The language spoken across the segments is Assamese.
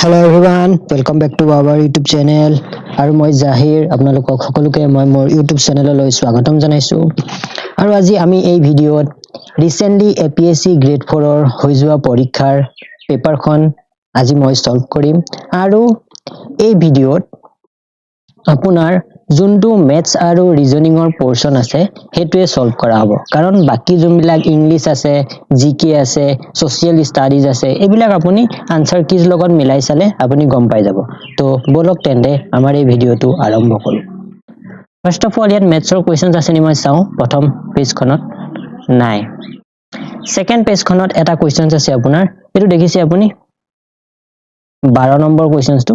Hello everyone, welcome back to our YouTube channel. আৰু মই জাহিৰ আপোনালোকক সকলোকে মই মোৰ YouTube চেনেললৈ স্বাগতম জনাইছো। আৰু আজি আমি এই ভিডিঅত ৰিসেন্টলি APSC গ্ৰেড 4 ৰ হৈ যোৱা পৰীক্ষাৰ পেপাৰখন আজি মই সলভ কৰিম। আৰু এই ভিডিঅত আপোনাৰ যোনটো ম্যাথছ আৰু ৰিজনিংৰ পোৰশন আছে হেতুৱে সলভ কৰা হ'ব। কাৰণ বাকি যোনবিলাক ইংলিশ আছে, জিকে আছে, সোশ্যাল ষ্টাডিজ আছে, এইবিলাক আপুনি আনসাৰ কিজ লগত মিলাই চালে আপুনি গম পাই যাব। তো বলক তেন্তে আমাৰ এই ভিডিঅটো আৰম্ভ কৰো। ফাৰ্স্ট অফ অল ইয়াত ম্যাথছৰ কোৱেশ্চনছ আছে নি মই চাও। প্ৰথম পেজখনত নাই। সেকেন্ড পেজখনত এটা কোৱেশ্চনছ আছে আপোনাৰ, এটো দেখিছে আপুনি 12 নম্বৰ কোৱেশ্চনছটো।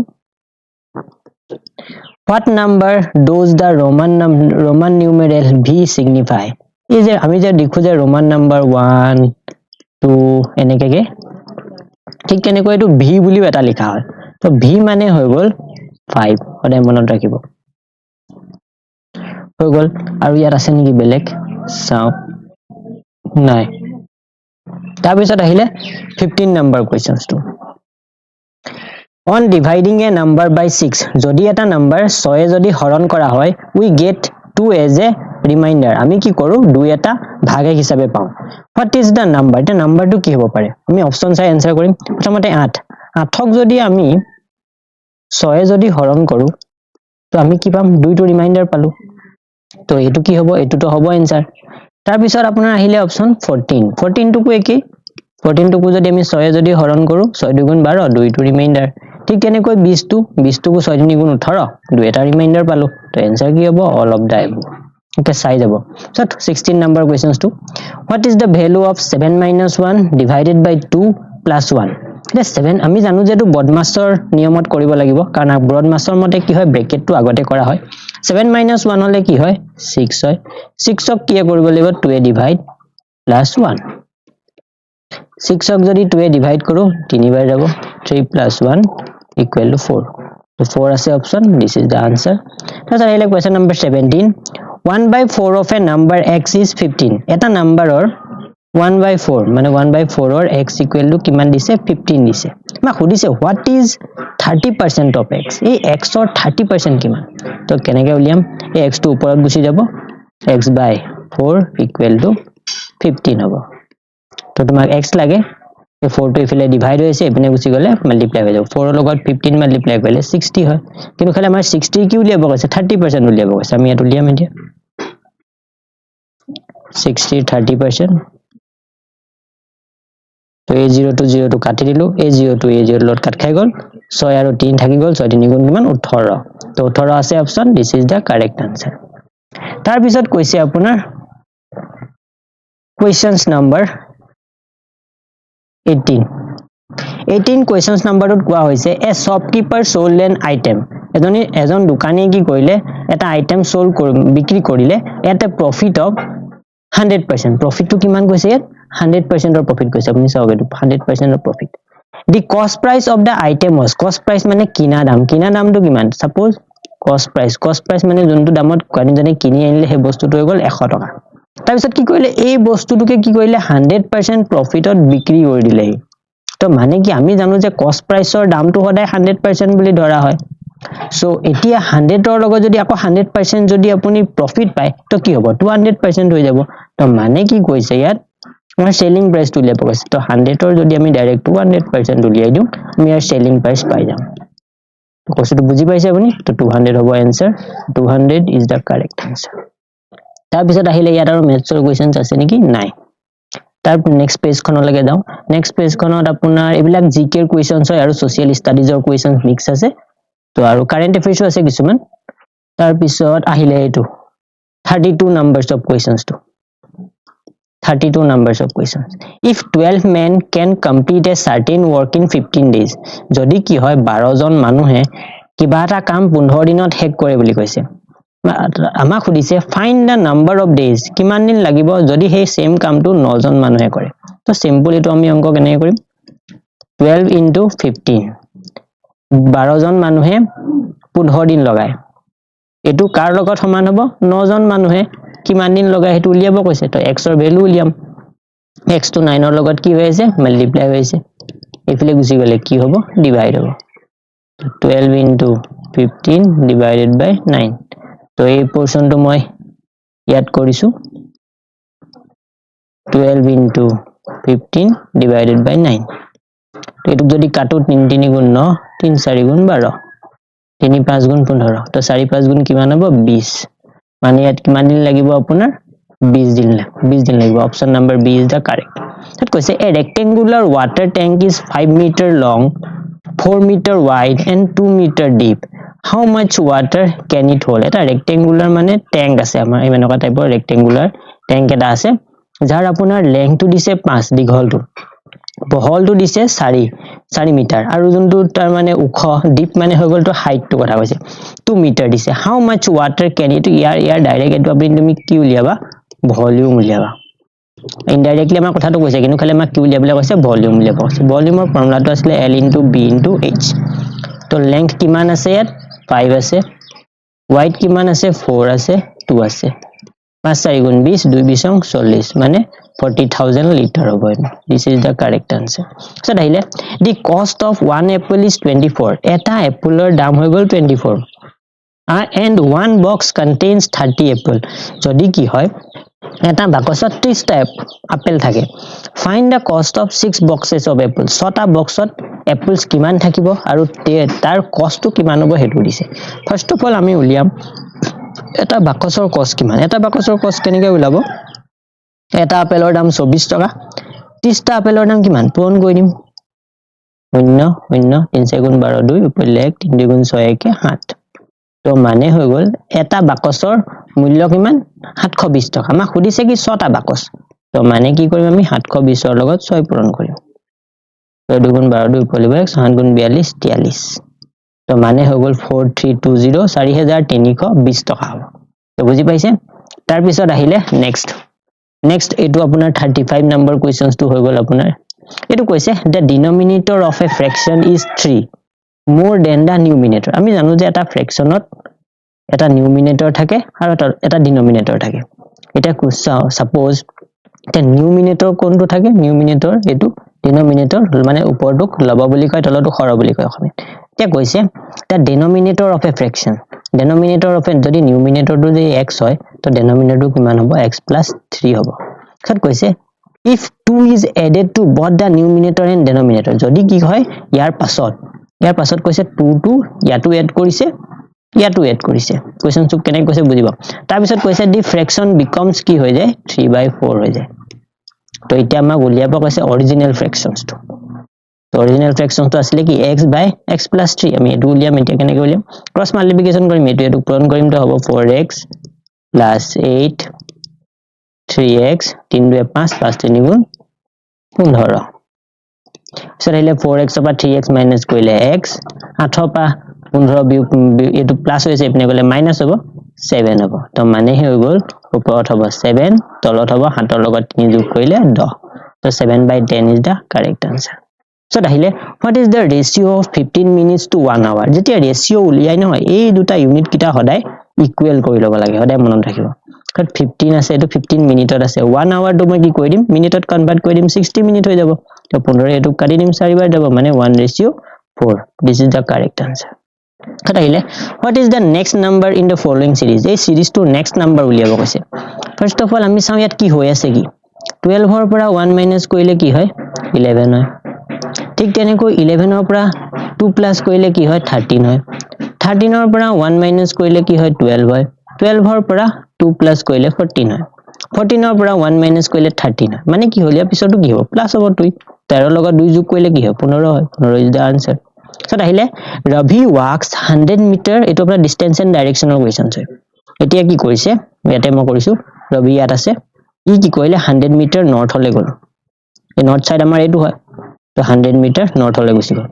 What number does the Roman numeral V signify? এই যে আমি যে দেখো যে Roman number 1 2 এনেকে ঠিক তেনেকৈ এটো V বুলিও এটা লিখা হয়। তো V মানে হৈ গল 5, সদায় মনত ৰাখিব। হৈ গল। আৰু ইয়াত আছে নেকি বেলেগ চাও, নাই। তাৰ পিছত আহিলে 15 number কোৱেশ্চনছটো। On dividing a number by 6, যদি এটা নাম্বাৰ 6 যদি হৰণ কৰা হয়, we get 2 as a reminder. আমি কি কৰো 2 এটা ভাগে হিচাপে পাও। What is the number? এটা নাম্বাৰটো কি হ'ব পাৰে? আমি অপচন চাই আনসাৰ কৰিম। প্ৰথমতে 8 ক যদি আমি 6 যদি হৰণ কৰো তো আমি কি পাম 2 টো ৰিমাইন্ডাৰ পালো। তো এটো কি হ'ব? এটো তো হ'ব আনসাৰ। তাৰ পিছত আপোনাৰ আহিলে অপচন 14 টুকু একেই। 14 টুকু যদি আমি 6 যদি হৰণ কৰো 6 দুগুণ 12 2 টো ৰিমাইন্ডাৰ। ঠিক তেনেকৈ 20 টুকু 6 3 গুণ 18 2 এটা ৰিমাইন্ডাৰ পালো। তো আনসাৰ কি হ'ব? All of the above. Okay চাই যাব। সো 16 নম্বৰ কোৱেশ্চনছটো। What is the value of 7 minus 1 divided by 2 plus 1? এটা 7 আমি জানো যে এটো বদমাছৰ নিয়মত কৰিব লাগিব, কাৰণ বদমাছৰ মতে কি হয় ব্ৰেকেটটো আগতে কৰা হয়। 7 minus 1 হলে কি হয় 6 হয়। 6 ক কি কৰিব লাগিব 2 এ ডিভাইড প্লাস 1। 6 ক যদি 2 এ ডিভাইড কৰো 3 বাৰ যাব। 3 plus 1 equal to 4. So 4 আছে option, this is the answer. তাহলে আহিলে question number 17. 1/4 of a number x is 15. এটা নাম্বাৰৰ 1/4 মানে 1/4 ৰ x equal to কিমান দিছে 15 দিছে। মা খুদিছে what is 30% of x? এই x ৰ 30% কিমান? তো কেনেকৈ উলিয়াম? এই x টো ওপৰত গুছি যাব, x/4 equal to 15 হ'ব। তো তোমাক x লাগে, এই 4 টো ইফালে ডিভাইড হৈছে, এপিনে গুছি গলে মাল্টিপ্লাই হৈ যাব। 4 ৰ লগত 15 মাল্টিপ্লাই কৰিলে 60 হয়। কিন্তু খালি আমাৰ 60 কি উলিয়াব কৈছে 30% উলিয়াব কৈছে। আমি ইয়াত উলিয়াম এতিয়া 60 30%। তো এই 0 টো 0 টো কাটি দিলো, এই 0 টো এই 0 লগত কাট খাই গল, 6 আৰু 3 থাকি গল, 6 3 গুণ কিমান 18। তো 18 আছে option, this is the correct answer. তাৰ পিছত কৈছে আপোনাৰ questions number 18 questions number ত কোৱা হৈছে a shopkeeper sold an item. এজন দোকানীয়ে কি কৰিলে এটা আইটেম বিক্ৰী কৰিলে, এটা প্ৰফিট অফ 100%। প্ৰফিটটো কিমান কৈছে ইয়াত 100% ৰ প্ৰফিট কৈছে। আপুনি চাওক এইটো 100% ৰ profit. the cost price of the item was, cost price মানে কিনা দামটো কিমান? suppose cost price মানে যোনটো দামত কোৱানীজনে কিনি আনিলে সেই বস্তুটো হৈ গল 100 টকা। তাৰ পিছত কি কৰিলে এই বস্তুটোকে কি কৰিলে 100% প্ৰফিটত বিক্ৰী কৰি দিলে। তো মানে কি আমি জানো যে কষ্ট প্ৰাইচৰ দামটো সদায় 100% বুলি ধৰা হয়। সো এতিয়া 100 ৰ লগত যদি আকৌ 100% যদি আপুনি প্ৰফিট পায় তো কি হ'ব 200% হৈ যাব। তো মানে কি কৈছে ইয়াত আমাৰ সেলিং প্ৰাইস টো উলিয়াব কৈছে। তো 100 ৰ যদি আমি ডাইৰেক্ট 200% উলিয়াই দিও আমি ইয়াৰ সেলিং প্ৰাইস পাই যাম। তো কোৱেশ্চনটো বুজি পাইছে আপুনি? তো 200 হ'ব answer, 200 is the correct answer. তাৰ পিছত আহিলে ইয়াত আৰু ম্যাথছৰ কোৱেশ্চনছ আছে নেকি? নাই। তাৰ নেক্সট পেজ খনলৈকে যাও। নেক্সট পেজ খনত আপোনাৰ এইবিলাক জিকে ৰ কোৱেশ্চনছ হয় আৰু সোশ্যাল ষ্টাডিজৰ কোৱেশ্চনছ মিক্স আছে। তো আৰু কাৰেন্ট এফেয়াৰ্স আছে কিছুমান। তাৰ পিছত আহিলে এইটো 32 numbers of questions to 32 numbers of questions. If 12 men can complete a certain work in 15 days, যদি কি হয় 12 জন মানুহে কিবা এটা কাম 15 দিনত শেষ কৰে বুলি কৈছে। আমাক খুদিছে find the number of days, কিমান দিন লাগিব যদি সেই সেম কামটো 9 জন মানুহে কৰে। তো সিম্পল এটো আমি অংক কেনেকৈ কৰিম 12 into 15, 12 জন মানুহে 15 দিন লগায়। এটো কাৰ লগত সমান হ'ব 9 জন মানুহে কিমান দিন লগায় হেতু উলিয়াব কৈছে। তো x ৰ ভ্যালু উলিয়াম, x টো 9 ৰ লগত কি হৈ আছে মাল্টিপ্লাই হৈ আছে, এফালে গুছি গলে কি হ'ব ডিভাইড হ'ব। 12 into 15 divided by 9 তো এই পোরশনটো মই ইয়াত কৰিছো 12 into 15 divided by 9 তো এটুক যদি কাটো 3 3 গুণ 9 3 4 গুণ 12 3 5 গুণ 15 তো 4 5 গুণ কিমান হ'ব 20 মানে ইয়াত কিমান দিন লাগিব আপোনাৰ 20 দিন লাগিব option number B is the correct that কৈছে a rectangular water tank is 5 meter long 4 meter wide and 2 meter deep how much water can it hold এটা rectangular মানে tank আছে আমাৰ ইমানকা টাইপৰ rectangular tank এটা আছে যাৰ আপোনাৰ length দিছে 5 দীঘলটো বহলটো দিছে 4 মিটাৰ আৰু যোনটো তাৰ মানে উখ deep মানে হৈ গলটো height টো কথা কৈছে 2 মিটাৰ দিছে how much water can it year direct এটো আপুনি তুমি কি উলিয়াবা ভলিউম উলিয়াবা ইনডাইৰেক্টলি আমাৰ কথাটো কৈছে কিন্তু খালি আমাক কি উলিয়াবলৈ কৈছে ভলিউম উলিয়াব কৈছে ভলিউমৰ ফৰ্মুলাটো আছিল L into B into H তো লেংথ কিমান আছে ইয়াত 5 আছে ওয়াইড কিমান আছে 4 আছে 2 আছে 5 4 গুণ 20 2 20 40 মানে 40,000 লিটাৰ হ'ব this is the correct answer so আহিলে the cost of one apple is 24 এটা এপলৰ দাম হৈ গল 24 and one box contains 30 apple যদি কি হয় এটা বাকসত 30 টা আপেল থাকে find the cost of 6 boxes of apples 6টা বক্সত apples কিমান থাকিব আৰু তাৰ কষ্টটো কিমান হ'ব হেতু দিছে ফাৰ্স্ট অফ অল আমি উলিয়াম এটা বাকসৰ কষ্ট কিমান এটা বাকসৰ কষ্ট কেনেকৈ উলাব এটা আপেলৰ দাম 24 টকা 30 টা আপেলৰ দাম কিমান পূৰণ কৰি দিম 0 0 3 গুণ 12 2 উপৰলে 1 3 গুণ 6 1 7 তো মানে হৈ গল এটা বাকসৰ মূল্য কিমান 720 টকা আমাক খুদিছে কি 6টা বাকস তো মানে কি কৰিম আমি 720 ৰ লগত 6 পূৰণ কৰিম তো 2 গুণ 12 2 উপৰলে 1 7 গুণ 42 43 তো মানে হৈ গল 4320 4320 টকা হ'ব তো বুজি পাইছে তাৰ পিছত আহিলে next এটো আপোনাৰ 35 নম্বৰ কোৱেশ্চনস টো হৈ গল আপোনাৰ এটো কৈছে the denominator of a fraction is 3 more than the numerator আমি জানো যে এটা ফ্ৰেকশনত এটা নিউমিনেটৰ থাকে আৰু এটা ডিনোমিনেটৰ থাকে এটা সাপোজ এটা নিউমিনেটৰ কোনটো থাকে নিউমিনেটৰ এটো ডিনোমিনেটৰ মানে ওপৰটোক লব বুলি কয় তলটো খৰ বুলি কয় অসমীয়াত এতিয়া কৈছে the denominator of a fraction denominator of a যদি নিউমিনেটৰটো যদি x হয় তো ডিনোমিনেটৰটো কিমান হ'ব x + 3 হ'ব খত কৈছে if 2 is added to both the numerator and denominator যদি কি হয় ইয়াৰ পাছত কৈছে 2 টো ইয়াটো এড কৰিছে ইয়াটো এড কৰিছে কোৱেশ্চন চুক কেনে কৈছে বুজিবা তাৰ পিছত কৈছে the fraction becomes কি হৈ যায় 3/4 হৈ যায় তো এতিয়া আমাক উলিয়াব কৈছে অৰিজিনাল ফ্ৰেকশনস টো তো অৰিজিনাল ফ্ৰেকশনস টো আছিল কি x + 3 আমি এটো উলিয়াম এতিয়া কেনেকৈ উলিয়াম ক্ৰস মাল্টিপ্লিকেশন কৰিম এটো পূৰণ কৰিম তো হ'ব 4x + 8 3x 3 2 5 5 3 গুণ 15 সো আহিলে 4x পৰা 3x মাইনাস কৰিলে x 8 পৰা 15 এটো প্লাস হৈছে ইপিনে গলে মাইনাস হ'ব 7 হ'ব তো মানে হৈ গল ওপৰত হ'ব 7 তলত হ'ব 7 ৰ লগত 3 যোগ কৰিলে 10 তো 7/10 is the correct answer so আহিলে what is the ratio of 15 minutes to 1 hour যেতিয়া ৰেশিও উলিয়াই নহয় এই দুটা ইউনিট কিটা সদায় ইকুৱেল কৰি লব লাগে সদায় মনত ৰাখিব 15 আছে এটো 15 মিনিটত আছে 1 hour তো মই কি কৰি দিম মিনিটত কনভাৰ্ট কৰি দিম 60 মিনিট হৈ যাব তো 15 এটো কাটি দিম 4 বাৰ যাব মানে 1:4 this is the correct answer কত আহিলে what is the next number in the following series এই series to next number উলিয়াব কৈছে first of all আমি চাও ইয়াত কি হৈ আছে কি 12 ৰ পৰা 1 মাইনাস কৰিলে কি হয় 11 হয় ঠিক তেনেকৈ 11 ৰ পৰা 2 প্লাস কৰিলে কি হয় 13 হয় 13 ৰ পৰা 1 মাইনাস কৰিলে কি হয় 12 হয় 12 ৰ পৰা 2 প্লাস কৰিলে 14 হয় 14 ৰ পৰা 1 মাইনাস কৰিলে 13 হয় মানে কি হলিয়া পিছতো কি হ'ব প্লাস হ'ব 2 13 লগত 2 যোগ কৰিলে কি হয় 15 হয় 15 is the answer সত আহিলে Ravi walks 100 meter এটো আপোনাৰ distance and direction of questions হয় এতিয়া কি কৰিছে ইয়াতে মই কৰিছো Ravi ইয়াত আছে ই কি কৰিলে 100 meter north হলে গল এই north side আমাৰ এটো হয় তো 100 meter north হলে গুছি গল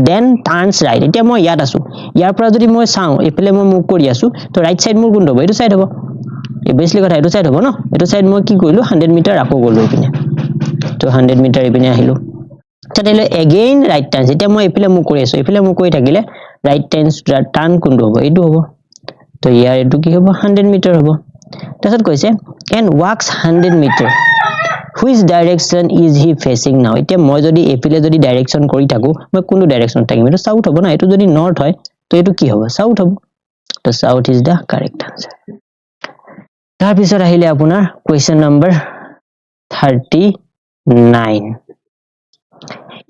then turns right এতিয়া মই ইয়াত আছো ইয়াৰ পৰা যদি মই চাও এফালে মই মুভ কৰি আছো তো ৰাইট সাইড মোৰ কোন হ'ব এটো সাইড হ'ব বেসলি কথা এটো সাইড হ'ব ন এটো সাইড মই কি কৰিলো 100 মিটাৰ আকৌ গলো ইপিনে তো 100 মিটাৰ ইপিনে আহিলো তাতেলে again right turn এতিয়া মই এফালে মুভ কৰি আছো এফালে মুভ কৰি থাকিলে right turn কোনটো হ'ব এটো হ'ব তো ইয়াৰ এটো কি হ'ব 100 মিটাৰ হ'ব তাৰছত কৈছে and walks 100 meter which direction is he facing now এতিয়া মই যদি এফিলে যদি ডাইৰেকশন কৰি থাকো মই কোনটো ডাইৰেকশন থাকিম এটা সাউথ হ'ব না এটো যদি নৰ্থ হয় তো এটো কি হ'ব সাউথ হ'ব তো sought is the correct answer তাৰ পিছত আহিলে আপোনাৰ question number 39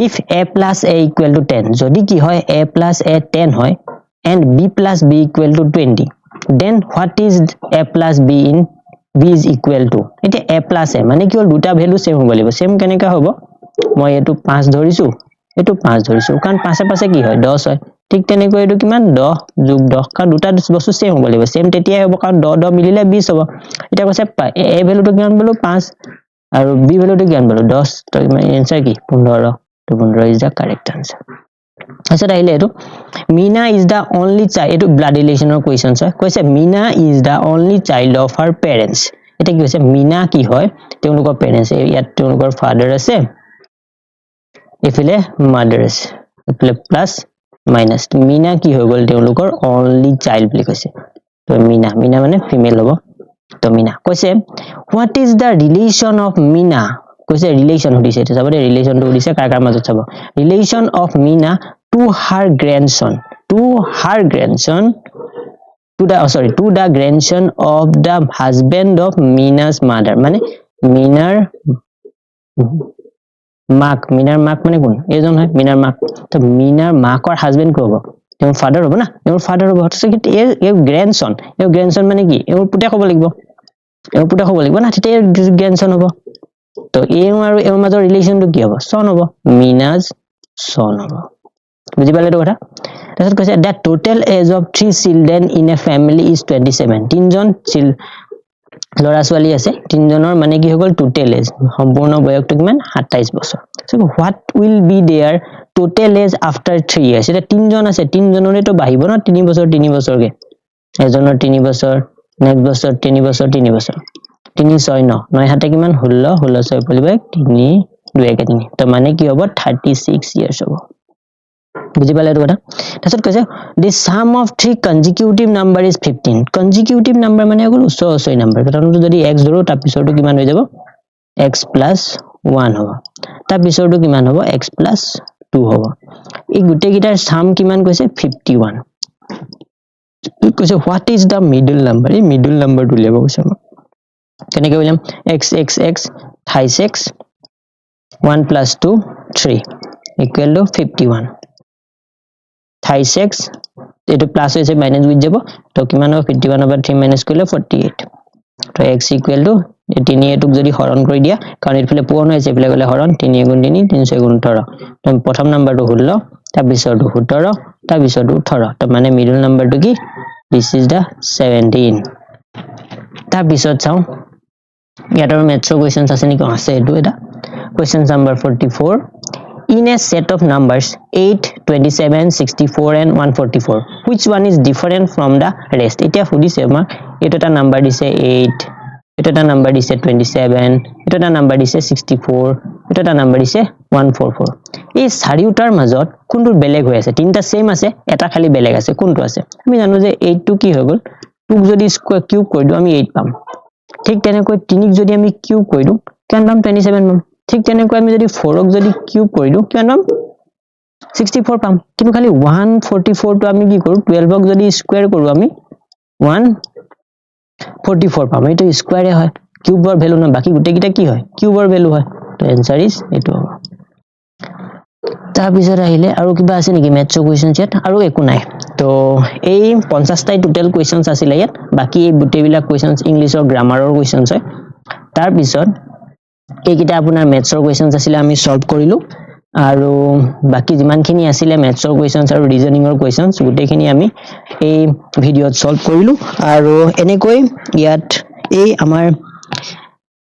if a plus a equal to 10 যদি কি হয় a plus a 10 হয় and b plus b equal to 20 then what is a plus b in b is equal to এটা a plus a মানে কি হল দুটা ভ্যালু সেম হ'ব লাগিব সেম কেনেকা হ'ব মই এটো 5 ধৰিছো এটো 5 ধৰিছো কাৰণ পাছে পাছে কি হয় 10 হয় ঠিক তেনেকৈ এটো কিমান 10 যোগ 10 কাৰণ দুটা বস্তু সেম হ'ব লাগিব সেম তেতিয়াই হ'ব কাৰণ 10 10 মিলিলে 20 হ'ব এটা কৈছে a ভ্যালুটো কিমান বলো 5 আৰু b ভ্যালুটো কিমান বলো 10 তো आंसर কি 15 তো 15 is the correct answer আচ্ছা আহিলে এটো Meena is the only child এটো blood relation or questions হয় কৈছে Meena is the only child of her parents এটা কি হৈছে Meena কি হয় তেওঁলোকৰ parents ইয়াত তেওঁলোকৰ father আছে এফালে mother আছে এফালে প্লাস মাইনাস Meena কি হৈ গল তেওঁলোকৰ only child বুলি কৈছে তো Meena মানে ফিমেল হ'ব তো Meena কৈছে what is the relation of Meena কৈছে relation হদিছে এটা চাবতে relation টো হদিছে কাৰ কাৰ মাজত চাব relation of Meena to her grandson to the grandson of the husband of Meena's mother মানে Meenar মাক মানে কোন এজন হয় Meenar মাক তো Meenar মাকৰ হাজবেন্ড কো হ'ব তেওঁৰ ফাদাৰ হ'ব না তেওঁৰ ফাদাৰ হ'ব তো এই গ্ৰ্যান্ডসন মানে কি এৰ পুতেক হ'ব লাগিব না তেতিয়া গ্ৰ্যান্ডসন হ'ব তো এই আৰু এৰ মাজৰ ৰিলেশনটো কি হ'ব সন হ'ব Meena's son হ'ব বুজি পালে তো কথা তাৰছত কৈছে the total age of 3 children in a family is 27 তিনজন লৰা ছোৱালী আছে তিনজনৰ মানে কি হৈ গল total age সম্পূৰ্ণ বয়সটো কিমান 27 বছৰ so what will be their total age after 3 years এটা তিনজন আছে তিনজনৰে তো বাহিব না 3 বছৰকে এজনৰ 3 বছৰ নেক্সট বছৰ 3 বছৰ 3 বছৰ 3 6 9 9 হাতে কিমান 16 6 পৰিব 3 2 1 3 তো মানে কি হ'ব 36 years হ'ব বুজি পালে তো কথা তাৰছত কৈছে the sum of three consecutive number is 15 consecutive number মানে হল উচ্চ নাম্বার কাৰণ যদি x ধৰো তাৰ পিছৰটো কিমান হৈ যাব x plus 1 হ'ব তাৰ পিছৰটো কিমান হ'ব x plus 2 হ'ব এই গুটে গিটাৰ sum কিমান কৈছে 51 কৈছে what is the middle number এই middle number টো লিয়াব কৈছে কেনেকৈ বলম x 36 1 plus 2 3 equal to 51 36 এটো প্লাস হৈছে মাইনাস হৈ যাব তো কিমান হ'ব 51 over 3 minus কৰিলে 48 তো x equal to 3 এটোক যদি হৰণ কৰি দিয়া কাৰণ ইফালে পূৰণ হৈছে ইফালে গলে হৰণ 3 গুণ 3 300 গুণ 18 তো প্ৰথম নাম্বাৰটো 16 তাৰ পিছৰটো 17 তাৰ পিছৰটো 18 তো মানে মিডল নাম্বাৰটো কি this is the 17 তাৰ পিছত চাও ইয়াৰ মেথছৰ কোৱেশ্চনছ আছে নেকি আছে এটো এটা question number 44 in a set of numbers 8 27 64 and 144 which one is different from the rest এতিয়া ফুদিছে আমাৰ এটা নাম্বাৰ দিছে 8 এটা নাম্বাৰ দিছে 27 এটা নাম্বাৰ দিছে 64 এটা নাম্বাৰ দিছে 144 এই চাৰিটাৰ মাজত কোনটো বেলেগ হৈ আছে তিনটা সেম আছে এটা খালি বেলেগ আছে কোনটো আছে আমি জানো যে 8 টো কি হৈ গল 2 যদি স্কয়ার কিউব কৰি দিও আমি 8 পাম ঠিক তেনেকৈ 3 ক যদি আমি কিউব কৰি দিও কিমান পাম 27 পাম ঠিক তেনেকৈ আমি যদি 4 ক যদি কিউব কৰি দিও কিমান পাম 64 পাম কিন্তু খালি 144 টো আমি কি কৰো 12 ক যদি স্কয়াৰ কৰো আমি 144 পাম এটো স্কয়াৰে হয় কিউবৰ ভ্যালু না বাকি গুটে কিটা কি হয় কিউবৰ ভ্যালু হয় তো आंसर ইজ এটো তাৰ পিছত আহিলে আৰু কিবা আছে নেকি মেথছৰ কোৱেশ্চন চেট আৰু একো নাই তো এই 50 টাই টোটাল কোৱেশ্চনছ আছিল ইয়াত বাকি এই গুটেবিলাক কোৱেশ্চনছ ইংলিশৰ গ্ৰামাৰৰ কোৱেশ্চনছ হয় তাৰ পিছত এইকিটা আপোনাৰ মেথছৰ কোৱেশ্চনছ আছিল আমি সলভ কৰিলো আৰু বাকি যিমানখিনি আছিল মেথছৰ কোৱেশ্চনছ আৰু ৰিজনিংৰ কোৱেশ্চনছ গুটেখিনি আমি এই ভিডিওত সলভ কৰিলো আৰু এনেকৈ ইয়াত এই আমাৰ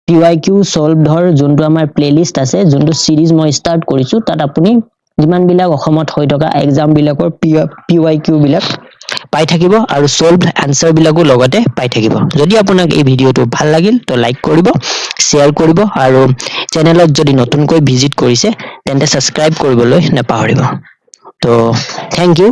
PYQ solved ধৰ যোনটো আমাৰ প্লেলিষ্ট আছে যোনটো সিৰিজ মই স্টাৰ্ট কৰিছো তাত আপুনি যিমান বিলাক অসমত হৈ থকা এক্সাম বিলাকৰ PYQ বিলাক পাই থাকিব আৰু সলভড আনসাৰ বিলাকো লগতে পাই থাকিব যদি আপোনাক এই ভিডিওটো ভাল লাগিল তো লাইক কৰিব শেয়াৰ কৰিব আৰু চেনেলত যদি নতুনকৈ ভিজিট কৰিছে তেন্তে সাবস্ক্ৰাইব কৰিবলৈ নাপাহৰিব তো থ্যাংক ইউ